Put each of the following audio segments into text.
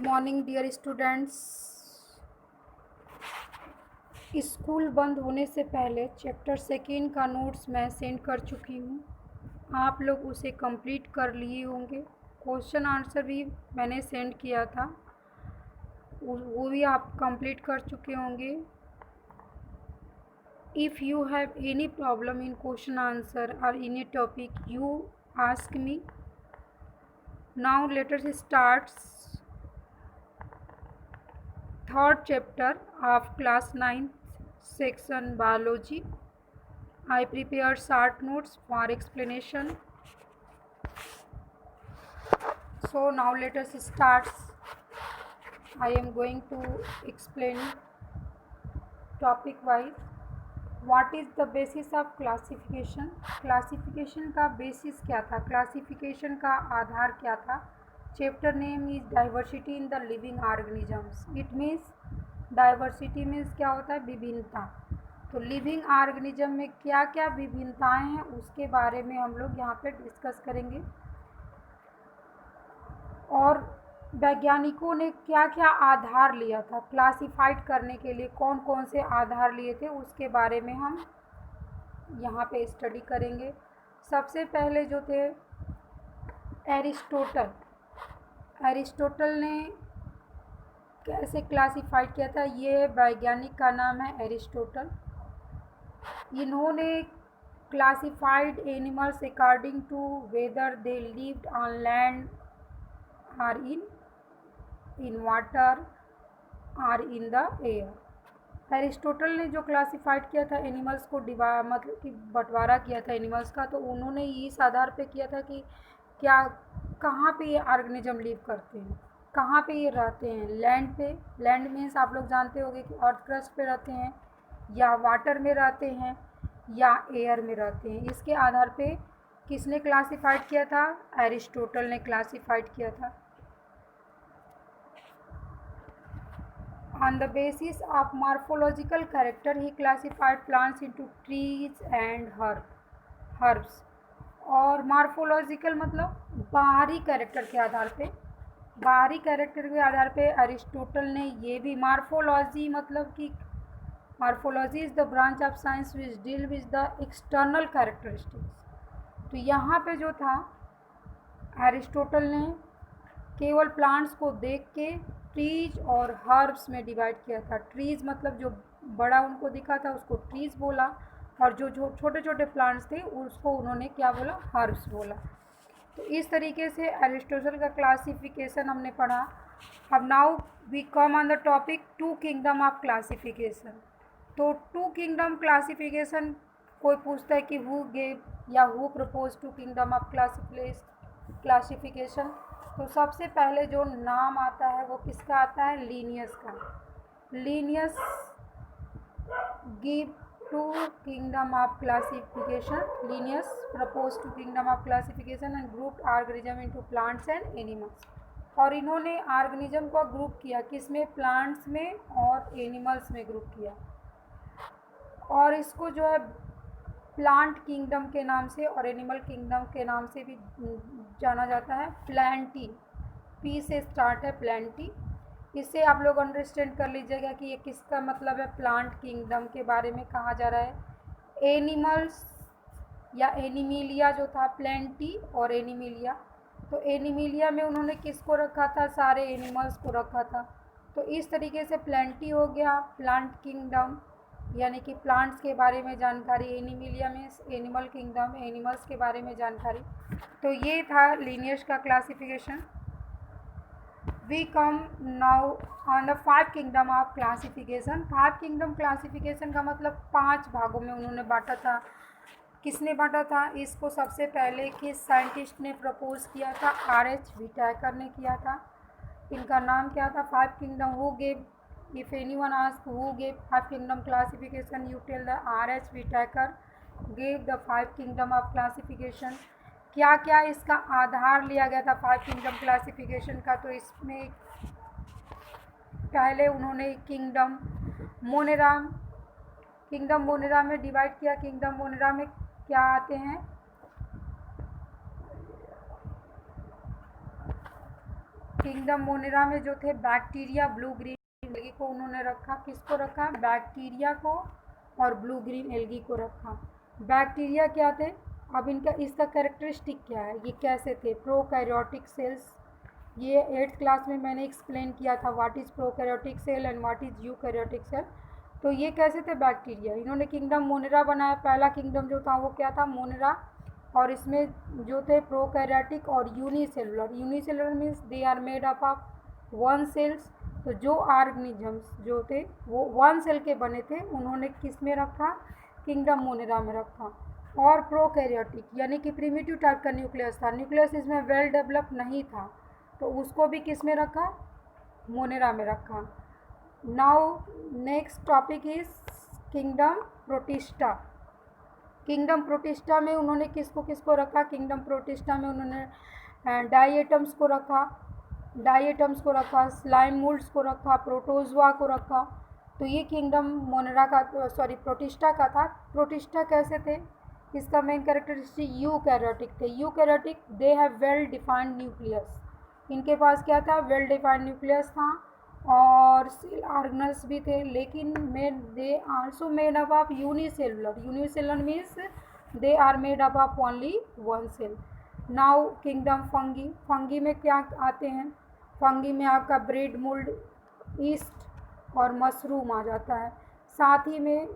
Morning dear students. School बंद होने से पहले चैप्टर सेकेंड का नोट्स मैं सेंड कर चुकी हूँ। आप लोग उसे कंप्लीट कर लिए होंगे। क्वेश्चन आंसर भी मैंने सेंड किया था, वो भी आप कंप्लीट कर चुके होंगे। If you have any problem in question answer और any topic you ask me. Now let us start third chapter of class 9th section biology. I prepared short notes for explanation. So now let us start. I am going to explain topic wise. What is the basis of classification? Classification का basis क्या था? Classification का आधार क्या था? Chapter name is diversity in the living organisms. It means diversity means क्या होता है? विभिन्नता। तो लिविंग ऑर्गेनिज्म में क्या क्या विभिन्नताएं हैं उसके बारे में हम लोग यहाँ पे डिस्कस करेंगे, और वैज्ञानिकों ने क्या क्या आधार लिया था क्लासिफाइड करने के लिए, कौन कौन से आधार लिए थे उसके बारे में हम यहाँ पे स्टडी करेंगे। सबसे पहले जो थे एरिस्टोटल ने कैसे क्लासिफाइड किया था? ये वैज्ञानिक का नाम है एरिस्टोटल। इन्होंने classified animals according to whether they lived on land और इन वाटर और इन द एयर। एरिस्टोटल ने जो क्लासिफाइड किया था एनिमल्स को मतलब कि बंटवारा किया था एनिमल्स का, तो उन्होंने इस आधार पे किया था कि क्या कहाँ पे ये ऑर्गेनिज्म लिव करते हैं, कहाँ पे ये रहते हैं। लैंड पे, लैंड मीन्स आप लोग जानते होंगे कि अर्थ क्रस्ट पे रहते हैं, या वाटर में रहते हैं, या एयर में रहते हैं। इसके आधार पे किसने क्लासिफाइड किया था? एरिस्टोटल ने क्लासिफाइड किया था। On the basis of morphological character he classified plants into trees and herbs। और मॉर्फोलॉजिकल मतलब बाहरी कैरेक्टर के आधार पे, बाहरी कैरेक्टर के आधार पे एरिस्टोटल ने ये भी मॉर्फोलॉजी मतलब कि morphology is the branch of science which deal with the external characteristics. तो यहाँ पे जो था एरिस्टोटल ने केवल प्लांट्स को देख के ट्रीज और हर्ब्स में डिवाइड किया था। ट्रीज मतलब जो बड़ा उनको दिखा था उसको ट्रीज बोला, और जो जो छोटे छोटे प्लांट्स थे उसको उन्होंने क्या बोला? हर्ब्स बोला। तो इस तरीके से एरिस्टोटल का क्लासिफिकेशन हमने पढ़ा। अब now we come on the topic two kingdom of classification. तो टू किंगडम क्लासिफिकेशन कोई पूछता है कि हु गेव या who propose two kingdom of classification, तो सबसे पहले जो नाम आता है वो किसका आता है? लीनियस का। Linnaeus give two kingdom of classification. Linnaeus propose two kingdom of classification and group organism into plants and animals. और इन्होंने ऑर्गेनिज्म को ग्रुप किया किसमें? प्लांट्स में और एनिमल्स में ग्रुप किया। और इसको जो है प्लांट किंगडम के नाम से और एनिमल किंगडम के नाम से भी जाना जाता है। प्लांटी, पी से स्टार्ट है प्लांटी। इससे आप लोग अंडरस्टैंड कर लीजिएगा कि ये किसका मतलब है। प्लांट किंगडम के बारे में कहा जा रहा है। एनिमल्स या एनिमिलिया जो था, प्लांटी और एनिमिलिया, तो एनिमिलिया में उन्होंने किसको रखा था? सारे एनिमल्स को रखा था। तो इस तरीके से प्लांटी हो गया प्लांट किंगडम, यानी कि प्लांट्स के बारे में जानकारी। Animalia means animal kingdom, animals के बारे में जानकारी। तो ये था लीनियस का classification. We come now on the five kingdom of classification. Five kingdom classification का मतलब 5 भागों में उन्होंने बांटा था। किसने बांटा था इसको? सबसे पहले किस साइंटिस्ट ने प्रपोज किया था? R.H. व्हिटेकर ने किया था। इनका नाम क्या था? Five kingdom. Who gave, if anyone asks who gave five kingdom classification, you tell the R.H. Whitaker gave the five kingdom of classification। क्या क्या इसका आधार लिया गया था फाइव किंगडम क्लासिफिकेशन का? तो इसमें पहले उन्होंने किंगडम मोनेरा में डिवाइड किया। किंगडम मोनेरा में क्या आते हैं? किंगडम मोनेरा में जो थे बैक्टीरिया, ब्लू ग्रीन एल्गी को उन्होंने रखा। किसको रखा? बैक्टीरिया को और ब्लू ग्रीन एल्गी को रखा। बैक्टीरिया क्या थे? अब इसका कैरेक्टरिस्टिक क्या है, ये कैसे थे? Prokaryotic cells. ये 8th क्लास में मैंने एक्सप्लेन किया था what is prokaryotic cell and what is eukaryotic cell. तो ये कैसे थे? बैक्टीरिया। इन्होंने किंगडम मोनेरा बनाया। पहला किंगडम जो था वो क्या था? मोनेरा। और इसमें जो थे प्रोकैरियोटिक और unicellular. Unicellular means they are made up of one cells. तो जो ऑर्गेनिजम्स जो थे वो वन सेल के बने थे, उन्होंने किस में रखा? किंगडम मोनेरा में रखा। और प्रोकैरियोटिक यानी कि प्रिमिटिव टाइप का न्यूक्लियस था, न्यूक्लियस इसमें वेल डेवलप नहीं था, तो उसको भी किस में रखा? मोनेरा में रखा। Now next topic is kingdom protista. Kingdom protista में उन्होंने किसको किसको रखा? किंगडम प्रोटिस्टा में उन्होंने डाइएटम्स को रखा, स्लाइम मोल्ड्स को रखा, प्रोटोजोआ को रखा। तो ये किंगडम मोनेरा का प्रोटिस्टा का था। प्रोटिस्टा कैसे थे? इसका मेन कैरेक्टरिस्टिक यूकैरियोटिक थे। Eukaryotic they have well defined nucleus. इनके पास क्या था? वेल डिफाइंड न्यूक्लियस था और सेल ऑर्गेनल्स भी थे, लेकिन they also made up of unicellular. Unicellular means they are made up of only one cell. Now kingdom fungi. Fungi में क्या आते हैं? फंगी में आपका ब्रेड मोल्ड, ईस्ट और मशरूम आ जाता है। साथ ही में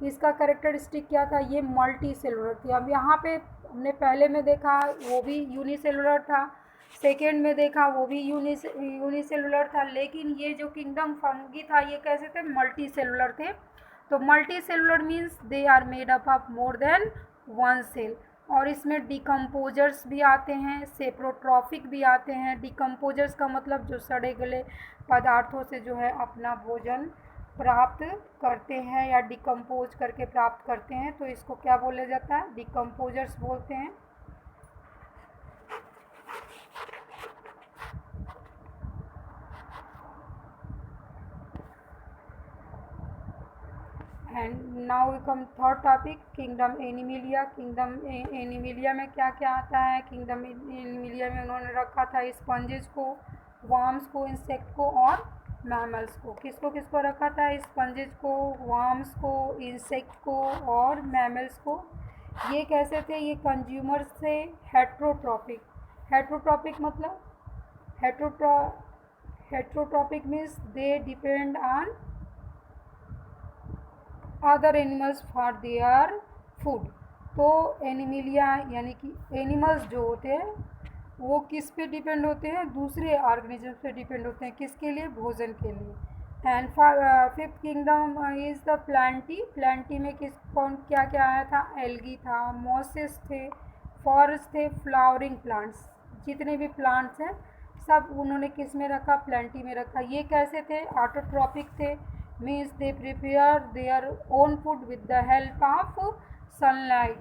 इसका कैरेक्टरिस्टिक क्या था? ये मल्टी सेलुलर थी। अब यहाँ पे हमने पहले में देखा वो भी यूनिसेलुलर था, सेकेंड में देखा वो भी यूनिसेलुलर था, लेकिन ये जो किंगडम फंगी था ये कैसे थे? मल्टी सेलुलर थे। तो multi cellular means they are made up of more than one cell. और इसमें डिकम्पोजर्स भी आते हैं, सेप्रोट्रॉफिक भी आते हैं। डिकम्पोजर्स का मतलब जो सड़े गले पदार्थों से जो है अपना भोजन प्राप्त करते हैं या डिकम्पोज करके प्राप्त करते हैं, तो इसको क्या बोला जाता है? डिकम्पोजर्स बोलते हैं। And now we come third topic, kingdom animalia. Kingdom animalia में क्या क्या आता है? किंगडम एनिमिलिया में उन्होंने रखा था स्पंजेस को, वार्म्स को, इंसेक्ट को और मैमल्स को। किसको किसको रखा था? स्पंजेस को, वार्म्स को, इंसेक्ट को और मैमल्स को। ये कैसे थे? ये कंज्यूमर्स थे। हेट्रोट्रॉपिक। हेट्रोट्रॉपिक मतलब heterotrophic means they depend on other animals for their food. तो एनिमिलिया यानी कि एनिमल्स जो होते हैं वो किस पे डिपेंड होते हैं? दूसरे ऑर्गेनिजम्स पे डिपेंड होते हैं। किसके लिए? भोजन के लिए। And fifth kingdom is the Plantae. Plantae में कौन क्या क्या आया था? एल्गी था, मॉसेस थे, फॉरेस्ट थे, फ्लावरिंग प्लांट्स। जितने भी प्लांट्स हैं सब उन्होंने किस में रखा? प्लांटी में रखा। ये कैसे थे? ऑटोट्रॉपिक थे, means they prepare their own food with the help of sunlight,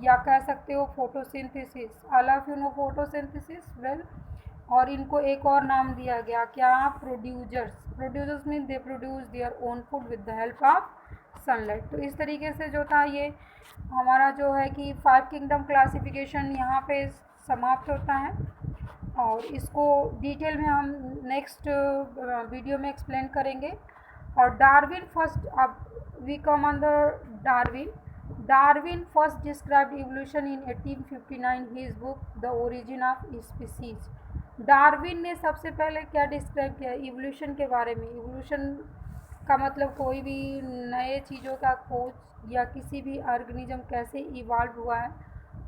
या कह सकते हो photosynthesis. All of you know photosynthesis well. और इनको एक और नाम दिया गया, क्या? Producers. Producers mean they produce their own food with the help of sunlight. तो इस तरीके से जो था ये हमारा जो है कि 5 किंगडम क्लासिफिकेशन यहाँ पे समाप्त होता है, और इसको डिटेल में हम नेक्स्ट वीडियो में एक्सप्लेन करेंगे। और डार्विन फर्स्ट, अब we come on the Darwin. Darwin first described evolution in 1859 his book the origin of species. Darwin ने सबसे पहले क्या डिस्क्राइब किया? इवोल्यूशन के बारे में। इवोल्यूशन का मतलब कोई भी नए चीज़ों का खोज या किसी भी ऑर्गेनिज्म कैसे इवॉल्व हुआ है,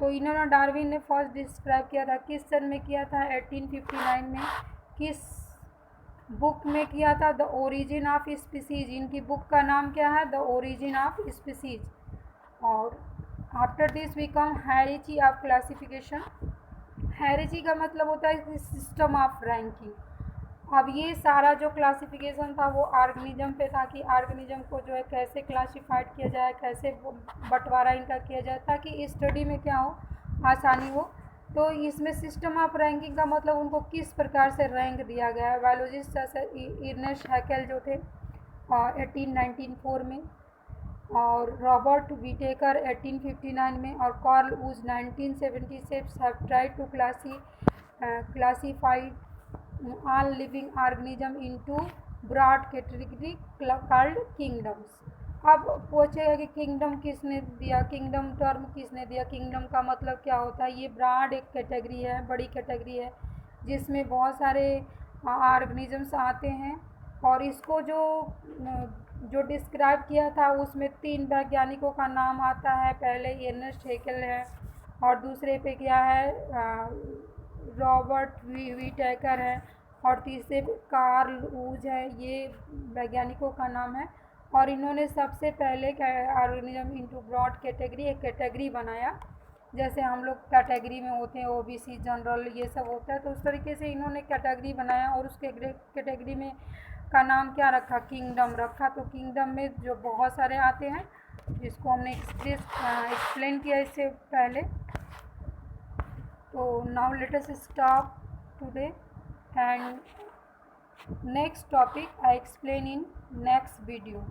तो इन्होंने डार्विन ने फर्स्ट डिस्क्राइब किया था। किस सन में किया था? 1859 में। किस बुक में किया था? The origin of species. इनकी बुक का नाम क्या है? The origin of species. और after this we come hierarchy of classification. Hierarchy का मतलब होता है सिस्टम ऑफ रैंकिंग। अब ये सारा जो क्लासिफिकेशन था वो ऑर्गेनिज्म पे था कि ऑर्गेनिज्म को जो है कैसे क्लासिफाइड किया जाए, कैसे बंटवारा इनका किया जाए ताकि स्टडी में क्या हो? आसानी हो। तो इसमें सिस्टम ऑफ रैंकिंग का मतलब उनको किस प्रकार से रैंक दिया गया है। बायोलॉजिस्ट जैसे इर्नेस्ट हैकेल जो थे 1894 में, और रॉबर्ट विटेकर 1859 में, और Carl Woese 1976 have tried to classify all living organism into broad category called kingdoms. अब पूछेगा कि किंगडम किसने दिया, किंगडम टर्म किसने दिया, किंगडम का मतलब क्या होता है। ये ब्रॉड एक कैटेगरी है, बड़ी कैटेगरी है, जिसमें बहुत सारे ऑर्गेनिजम्स आते हैं। और इसको जो डिस्क्राइब किया था उसमें 3 वैज्ञानिकों का नाम आता है। पहले एर्नेस्ट हैकेल है, और दूसरे पे क्या है रॉबर्ट व्हिटेकर है, और तीसरे पे कार्ल वूज है। ये वैज्ञानिकों का नाम है। और इन्होंने सबसे पहले ऑर्गेनिज्म इनटू ब्रॉड कैटेगरी एक कैटेगरी बनाया, जैसे हम लोग कैटेगरी में होते हैं ओबीसी जनरल ये सब होता है, तो उस तरीके से इन्होंने कैटेगरी बनाया और उस कैटेगरी में का नाम क्या रखा, किंगडम रखा। तो किंगडम में जो बहुत सारे आते हैं, जिसको हमने एक्सप्लेन किया इससे पहले। तो now let us stop today, and next topic I explain in next video.